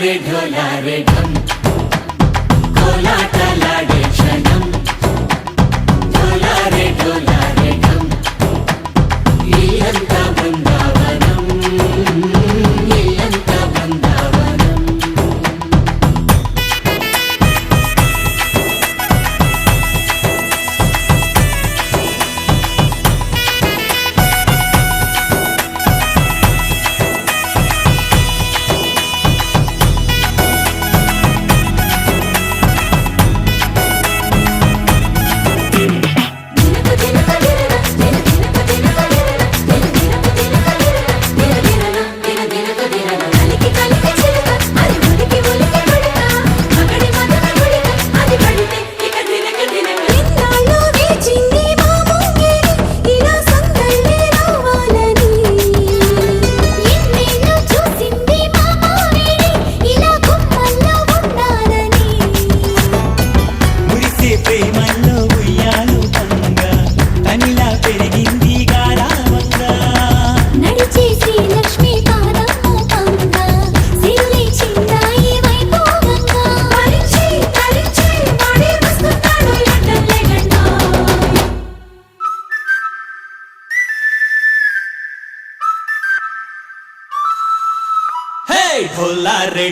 ढोलारे ढम कोलाटलाडे क्षणम ढोलारे ढोलारे ढम इल्लंता बृंदावनम इल्लंता बृंदावनम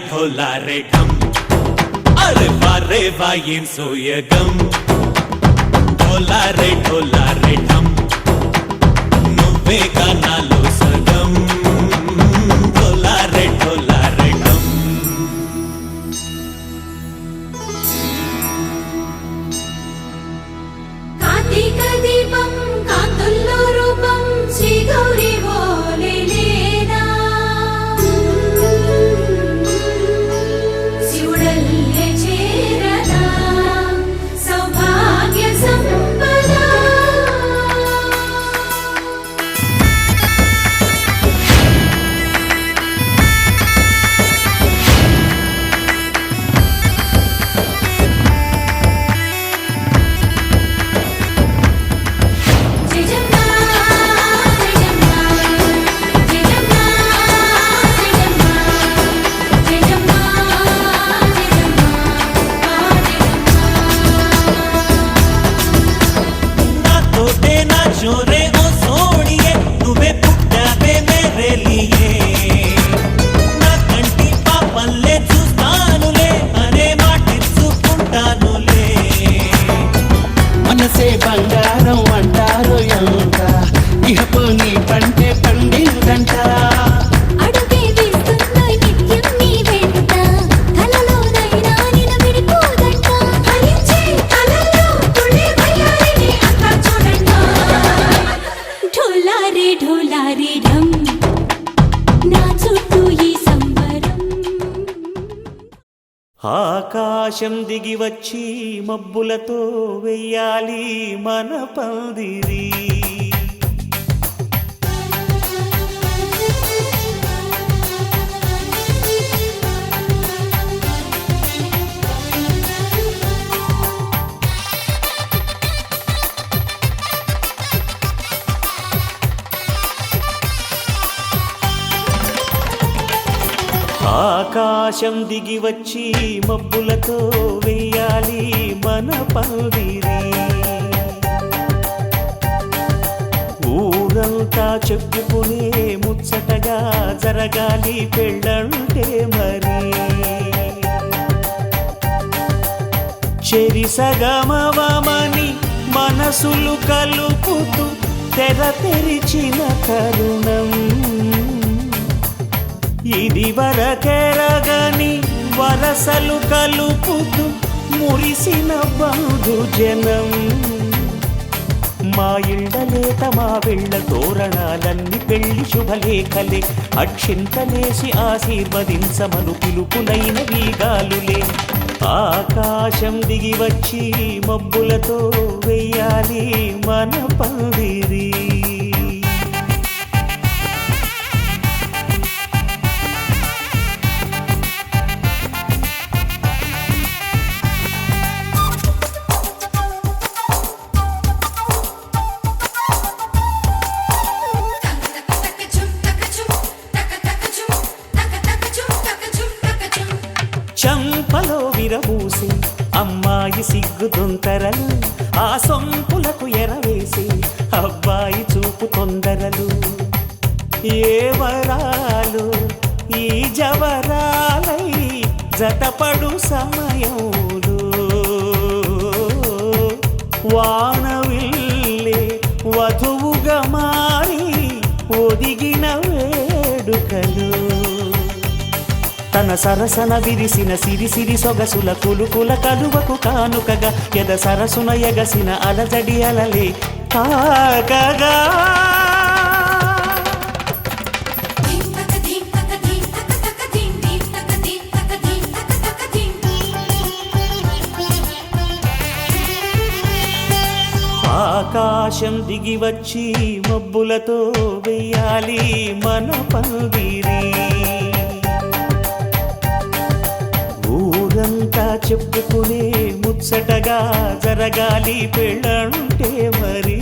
ढोलारे ढम अरे वारे वायें सोयगम ढोलारे ढोलारे ढम నువ్వే గానాలో సగం ढोलारे ढोलारे ढम కార్తీక దీపం కాంతుల్లో రూపం శ్రీ గౌరీ బంగారం అంటారు ఎంత ఇహపు నీ పంటే పండిందంట అడుగే వేస్తున్నా నిత్యం నీ వెంట కలలోనైనా నిన్ను విడిపోదంట హరించే కలలో తుళ్ళే వయ్యారిని అంతా చూడంట ఢోలారే ఢోలారే ఢమ్ నా చుట్టూ ఈ సంబరం ఆకాశం దిగి వచ్చి మబ్బులతో వెయ్యాలి మన పందిరి ఆకాశం దిగి వచ్చి మబ్బులతో వెయ్యాలి మన పందిరి ఊరంతా చెప్పుకునే ముచ్చటగా జరగాలి పెళ్ళంటే మరి చెరిసగమవమని మనసులు కలుపుతూ తెర తెరిచిన తరుణం ఇది వరకెరగని వరసలు కలుపుతూ మురిసిన బంధుజనం మా ఇళ్ళలేత మా వెళ్ళ తోరణాలన్నీ పెళ్లి శుభలేఖలే అక్షింతలేసి ఆశీర్వదించమను పిలుపునైన వీగాలులే ఆకాశం దిగి వచ్చి మబ్బులతో వెయ్యాలి మన పందిరి అమ్మాయి సిగ్గుదొంతరలు, ఆ సొంపులకు ఎరవేసి అబ్బాయి చూపు తొందరలు. ఏ వరాలు ఈ జవరాలై జతపడు సమయంలో, వానవిల్లే వధువుగా మారి ఒదిగిన వేడుకలు. తన సరసన విరిసిన సిరిసిరి సొగసుల కులుకుల కలువకు కానుకగా ఎద సరసున ఎగసిన అలజడి అలలే తాకగా. ఆకాశం దిగి వచ్చి మబ్బులతో వెయ్యాలి మన పందిరి. ఊరంతా చెప్పుకునే ముచ్చటగా జరగాలి పెళ్ళంటే మరి.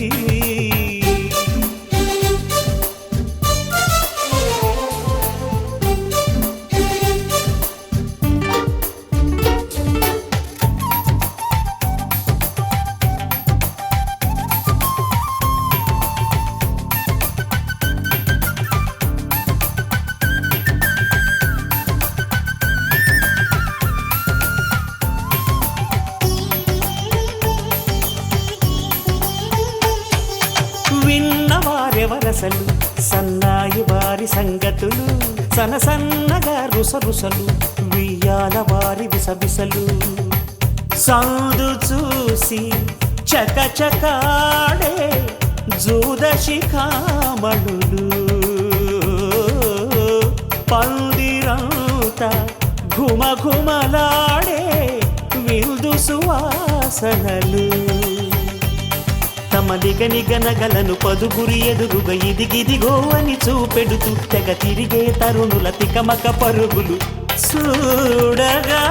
విన్నవారెవరసలు సన్నాయి వారి సంగతులు, సనసన్నగా రుసరుసలు వియ్యాల వారి విసబిసలు. సందు చూసి చకచకాడే జూదశిఖామణులు, పందిరంతా ఘుమఘుమలాడే విందు సువాసనలు. తమ నిగనిగనగలను పదుగురి ఎదురుగా ఇదిగిదిగో అని చూపెడుతూ తెగ తిరిగే తరుణుల తికమక పరుగులు చూడగా.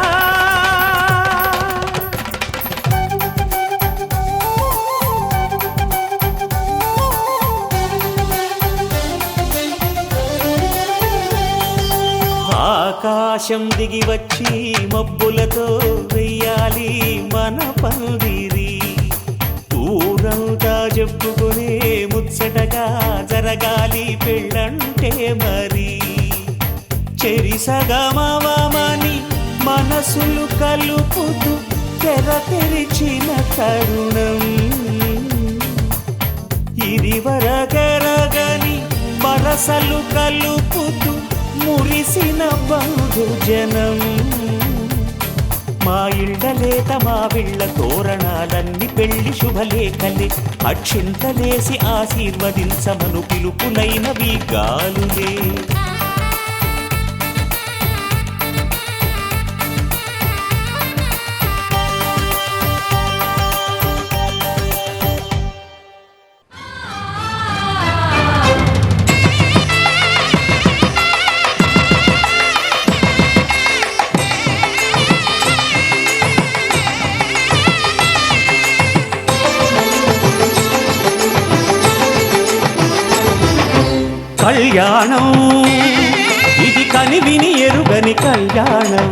ఆకాశం దిగి వచ్చి మబ్బులతో వెయ్యాలి మన పందిరి. ఊరంతా చెప్పుకునే ముచ్చటగా జరగాలి పెళ్ళంటే మరి. చెరిసగమవమని మనసులు కలుపుతూ తెర తెరిచిన తరుణం, ఇది వరకెరగని వరసలు కలుపుతూ మురిసిన బంధుజనం. మా ఇళ్ళలేత మా విళ్ళ తోరణాలన్నీ పెళ్లి శుభలేఖలే, అక్షింతలేసి ఆశీర్వదించమను పిలుపులైనవి గాలులే. కళ్యాణం ఇది కనివిని ఎరుగని కళ్యాణం,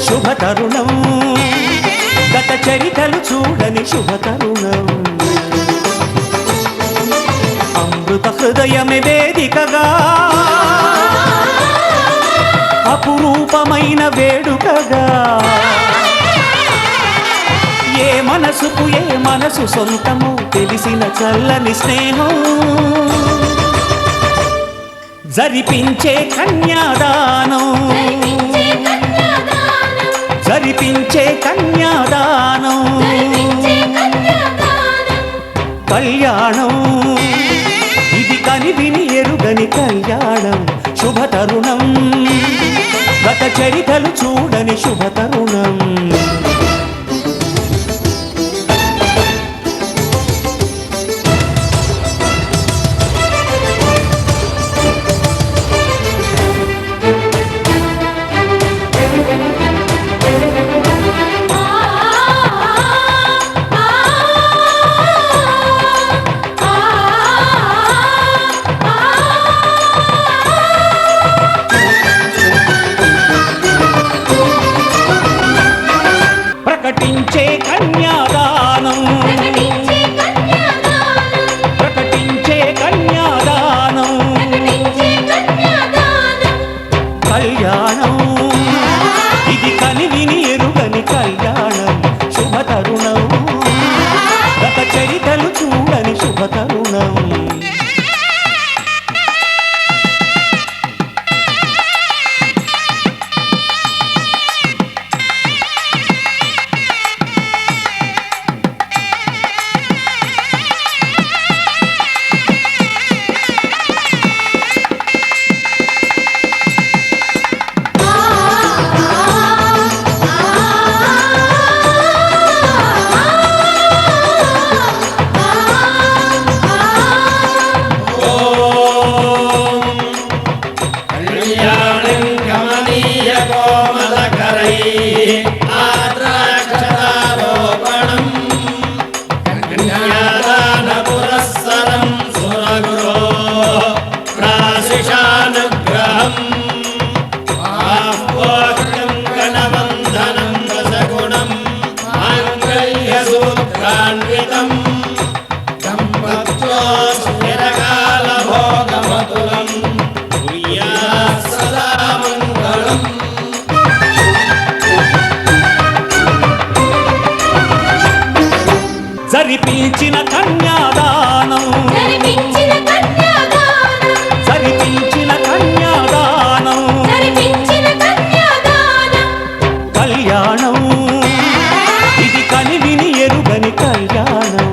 శుభతరుణం గత చరితలు చూడని శుభతరుణం. అమృత హృదయమే వేదికగా అపురూపమైన వేడుకగా, ఏ మనసుకు ఏ మనసు సొంతము తెలిసిన చల్లని స్నేహం. జరిపించే కన్యాదానం, జరిపించే కన్యాదానం. కళ్యాణం ఇది కనివిని ఎరుగని కళ్యాణం, శుభతరుణం గత చరితలు చూడని శుభతరుణం. గణేశానుగ్రహం ఆహ్వాహ్యం గణవందనం రసగుణం మాంగళ్యసూత్రాన్వితం సంపత్తో స్థిరకాలభోగమతులం కుర్యాత్ సదా మంగళం. జరిపించిన కన్యాదానం జరిపించిన కన్యాదానం జరిపించిన కన్యాదానం జరిపించిన కన్యాదానం కళ్యాణం ఇది కనివిని ఎరుగని కళ్యాణం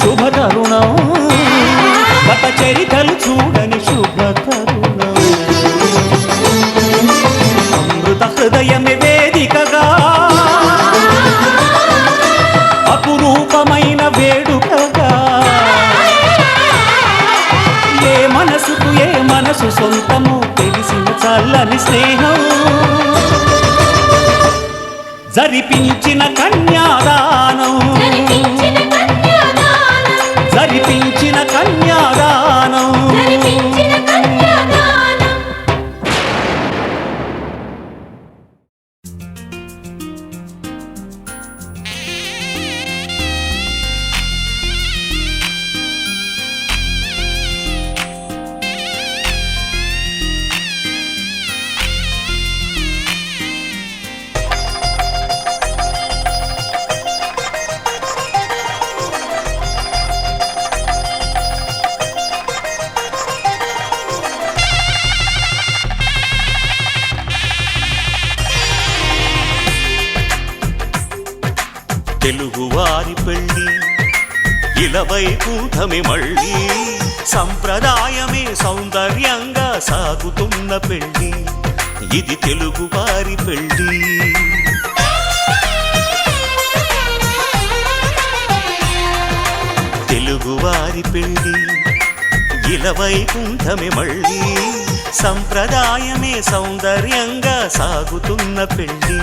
శుభతరుణం గత చరితలు చూడని శుభతరుణం అమృత హృదయమే వేదికగా అపురూపమైన వేడుకగా ఏ మనసు సొంతము తెలిసిన చల్లని స్నేహం జరిపించిన కన్యాదానం జరిపించిన కన్యాదానం జరిపించిన కన్యాదానం జరిపించిన కన్యాదానం తెలుగువారి పెళ్ళి ఇలవైకుంఠమే మళ్ళీ సంప్రదాయమే సౌందర్యంగా సాగుతున్న పెళ్ళి ఇది తెలుగువారి పెళ్ళి తెలుగువారి పెళ్ళి ఇలవైకుంఠమే మళ్ళీ సంప్రదాయమే సౌందర్యంగా సాగుతున్న పెళ్ళి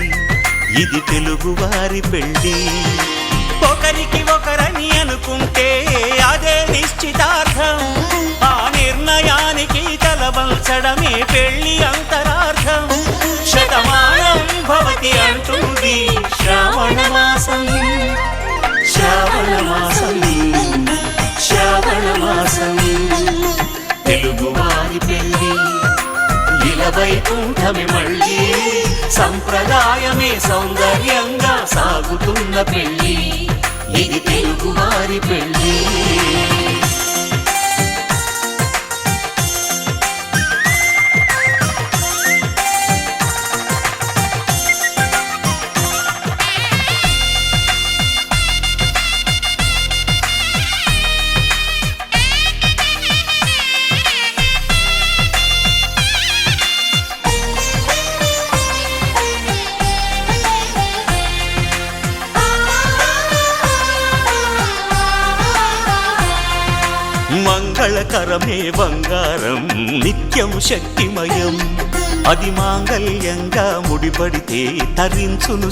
ఇది తెలుగువారి పెళ్ళి ఒకరికి ఒకరని అనుకుంటే అదే నిశ్చితార్థం ఆ నిర్ణయానికి తలవంచడమే పెళ్ళి అంతరార్థం శతమానం భవతి అంటుంది శ్రావణ మాసం శ్రావణ మాసం శ్రావణ మాసం తెలుగువారి పెళ్ళి ఇలవైకుంఠమే మళ్ళీ సంప్రదాయమే సౌందర్యంగా సాగుతున్న పెళ్ళి ఇది తెలుగువారి పెళ్ళి మంగళకరమే బంగారం నిత్యం శక్తిమయం అది మాంగళ్యంగా ముడిపడితే తరించును